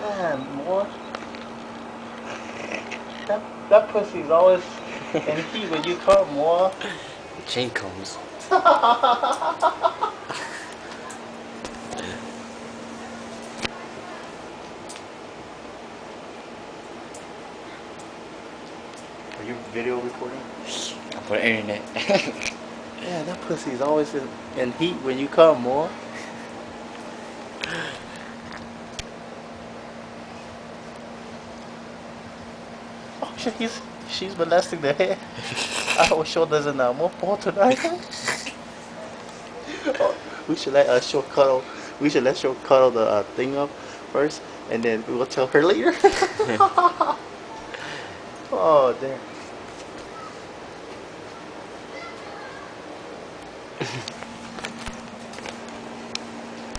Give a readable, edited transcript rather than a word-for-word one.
Man, boy. That pussy's always in heat when you come, boy. The chain comes. Are you video recording? For the internet. Yeah, that pussy's always in heat when you come, boy. Oh shit, she's molesting the head. I hope Shaw doesn't more porn tonight. Oh, we should let Shaw cuddle. We should let Shaw cuddle the thing up first, and then we will tell her later. Oh damn.